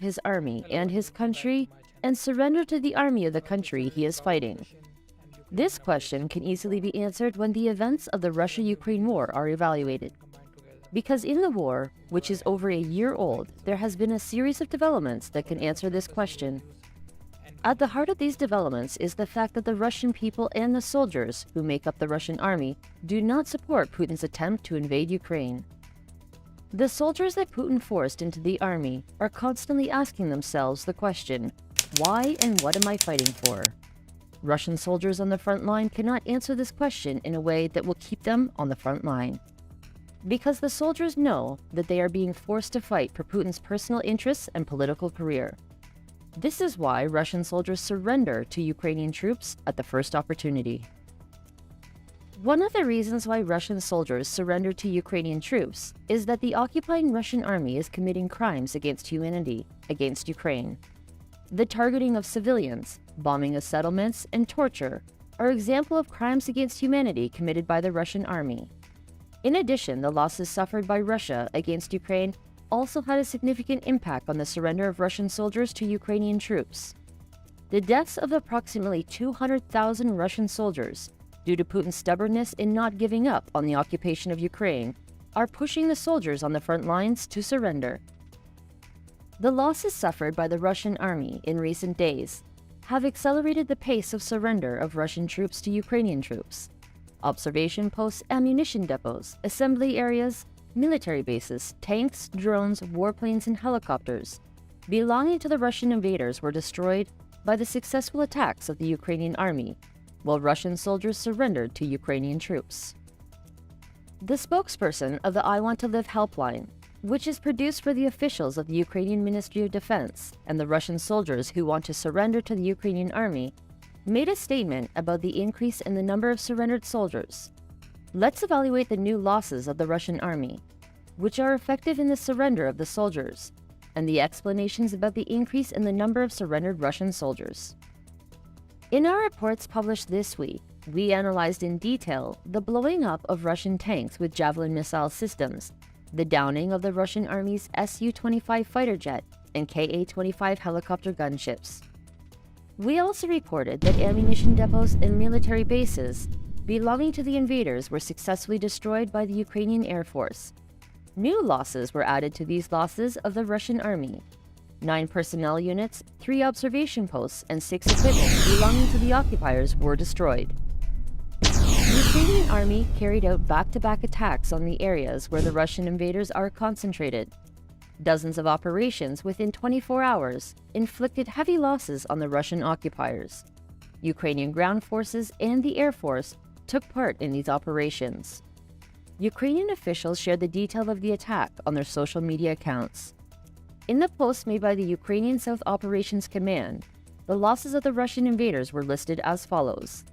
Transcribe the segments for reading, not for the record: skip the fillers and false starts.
his army and his country and surrender to the army of the country he is fighting? This question can easily be answered when the events of the Russia-Ukraine war are evaluated. Because in the war, which is over a year old, there has been a series of developments that can answer this question. At the heart of these developments is the fact that the Russian people and the soldiers who make up the Russian army do not support Putin's attempt to invade Ukraine. The soldiers that Putin forced into the army are constantly asking themselves the question, why and what am I fighting for? Russian soldiers on the front line cannot answer this question in a way that will keep them on the front line. Because the soldiers know that they are being forced to fight for Putin's personal interests and political career. This is why Russian soldiers surrender to Ukrainian troops at the first opportunity. One of the reasons why Russian soldiers surrender to Ukrainian troops is that the occupying Russian army is committing crimes against humanity against Ukraine. The targeting of civilians, bombing of settlements, and torture are examples of crimes against humanity committed by the Russian army. In addition, the losses suffered by Russia against Ukraine also had a significant impact on the surrender of Russian soldiers to Ukrainian troops. The deaths of approximately 200,000 Russian soldiers, due to Putin's stubbornness in not giving up on the occupation of Ukraine, are pushing the soldiers on the front lines to surrender. The losses suffered by the Russian army in recent days have accelerated the pace of surrender of Russian troops to Ukrainian troops. Observation posts, ammunition depots, assembly areas, military bases, tanks, drones, warplanes, and helicopters belonging to the Russian invaders were destroyed by the successful attacks of the Ukrainian army, while Russian soldiers surrendered to Ukrainian troops. The spokesperson of the I Want to Live helpline, which is produced for the officials of the Ukrainian Ministry of Defense and the Russian soldiers who want to surrender to the Ukrainian army, made a statement about the increase in the number of surrendered soldiers. Let's evaluate the new losses of the Russian army, which are effective in the surrender of the soldiers, and the explanations about the increase in the number of surrendered Russian soldiers. In our reports published this week, we analyzed in detail the blowing up of Russian tanks with Javelin missile systems, the downing of the Russian Army's Su-25 fighter jet and Ka-25 helicopter gunships. We also reported that ammunition depots and military bases belonging to the invaders were successfully destroyed by the Ukrainian Air Force. New losses were added to these losses of the Russian Army. 9 personnel units, 3 observation posts, and 6 equipment belonging to the occupiers were destroyed. The Ukrainian army carried out back-to-back attacks on the areas where the Russian invaders are concentrated. Dozens of operations within 24 hours inflicted heavy losses on the Russian occupiers. Ukrainian ground forces and the Air Force took part in these operations. Ukrainian officials shared the detail of the attack on their social media accounts. In the post made by the Ukrainian South Operations Command, the losses of the Russian invaders were listed as follows.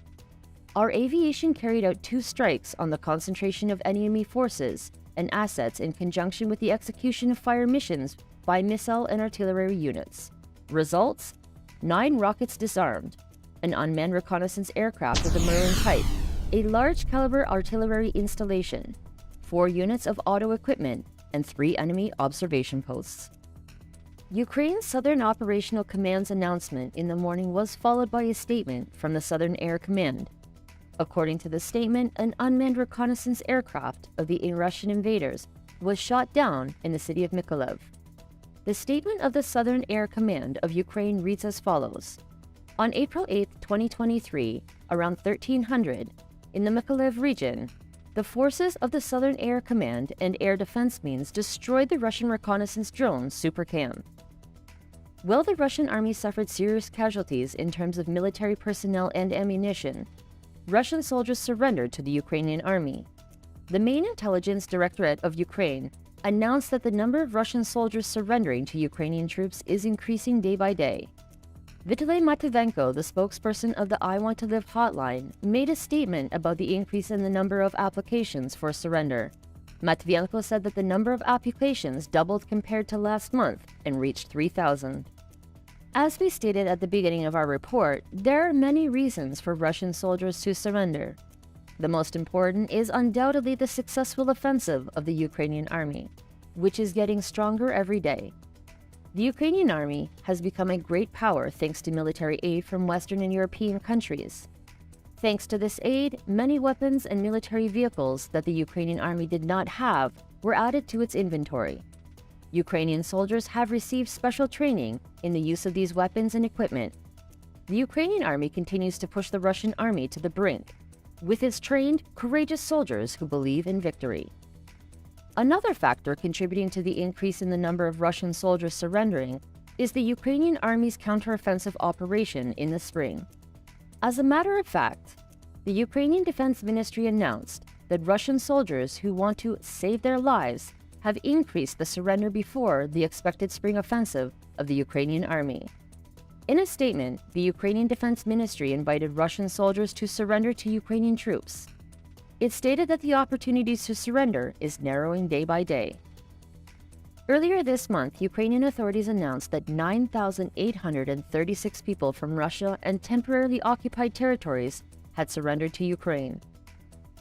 Our aviation carried out 2 strikes on the concentration of enemy forces and assets in conjunction with the execution of fire missions by missile and artillery units. Results? 9 rockets disarmed, an unmanned reconnaissance aircraft of the Merlin type, a large-caliber artillery installation, 4 units of auto equipment, and 3 enemy observation posts. Ukraine's Southern Operational Command's announcement in the morning was followed by a statement from the Southern Air Command. According to the statement, an unmanned reconnaissance aircraft of the Russian invaders was shot down in the city of Mykolaiv. The statement of the Southern Air Command of Ukraine reads as follows. On April 8, 2023, around 1300, in the Mykolaiv region, the forces of the Southern Air Command and Air Defense Means destroyed the Russian reconnaissance drone Supercam. While the Russian army suffered serious casualties in terms of military personnel and ammunition, Russian soldiers surrendered to the Ukrainian army. The main intelligence directorate of Ukraine announced that the number of Russian soldiers surrendering to Ukrainian troops is increasing day by day. Vitaly Matvienko, the spokesperson of the I Want to Live hotline, made a statement about the increase in the number of applications for surrender. Matvienko said that the number of applications doubled compared to last month and reached 3,000. As we stated at the beginning of our report, there are many reasons for Russian soldiers to surrender. The most important is undoubtedly the successful offensive of the Ukrainian army, which is getting stronger every day. The Ukrainian army has become a great power thanks to military aid from Western and European countries. Thanks to this aid, many weapons and military vehicles that the Ukrainian army did not have were added to its inventory. Ukrainian soldiers have received special training in the use of these weapons and equipment. The Ukrainian army continues to push the Russian army to the brink, with its trained, courageous soldiers who believe in victory. Another factor contributing to the increase in the number of Russian soldiers surrendering is the Ukrainian army's counteroffensive operation in the spring. As a matter of fact, the Ukrainian Defense Ministry announced that Russian soldiers who want to save their lives have increased the surrender before the expected spring offensive of the Ukrainian army. In a statement, the Ukrainian Defense Ministry invited Russian soldiers to surrender to Ukrainian troops. It stated that the opportunities to surrender is narrowing day by day. Earlier this month, Ukrainian authorities announced that 9,836 people from Russia and temporarily occupied territories had surrendered to Ukraine.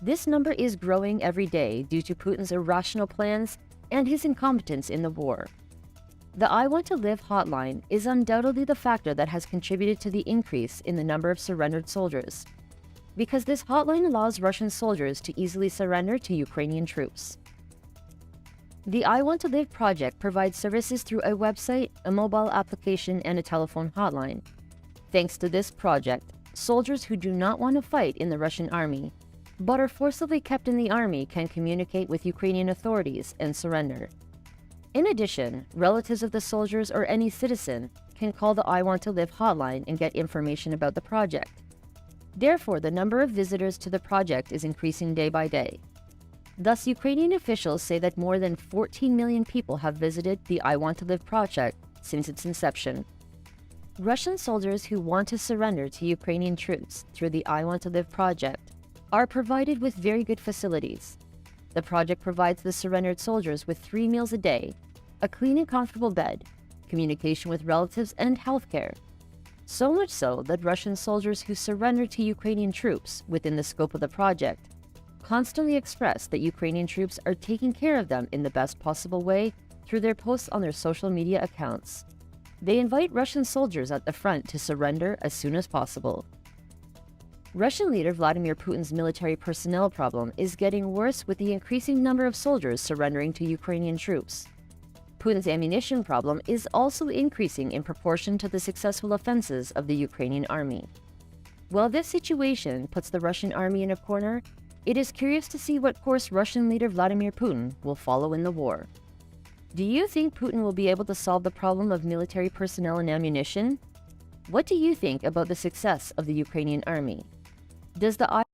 This number is growing every day due to Putin's irrational plans and his incompetence in the war. The I Want to Live hotline is undoubtedly the factor that has contributed to the increase in the number of surrendered soldiers, because this hotline allows Russian soldiers to easily surrender to Ukrainian troops. The I Want to Live project provides services through a website, a mobile application, and a telephone hotline. Thanks to this project, soldiers who do not want to fight in the Russian army, but are forcibly kept in the army, can communicate with Ukrainian authorities and surrender. In addition, relatives of the soldiers or any citizen can call the I Want to Live hotline and get information about the project. Therefore, the number of visitors to the project is increasing day by day. Thus, Ukrainian officials say that more than 14 million people have visited the I Want to Live project since its inception. Russian soldiers who want to surrender to Ukrainian troops through the I Want to Live project are provided with very good facilities. The project provides the surrendered soldiers with 3 meals a day, a clean and comfortable bed, communication with relatives, and healthcare. So much so that Russian soldiers who surrender to Ukrainian troops within the scope of the project constantly express that Ukrainian troops are taking care of them in the best possible way through their posts on their social media accounts. They invite Russian soldiers at the front to surrender as soon as possible. Russian leader Vladimir Putin's military personnel problem is getting worse with the increasing number of soldiers surrendering to Ukrainian troops. Putin's ammunition problem is also increasing in proportion to the successful offenses of the Ukrainian army. While this situation puts the Russian army in a corner, it is curious to see what course Russian leader Vladimir Putin will follow in the war. Do you think Putin will be able to solve the problem of military personnel and ammunition? What do you think about the success of the Ukrainian army? Does the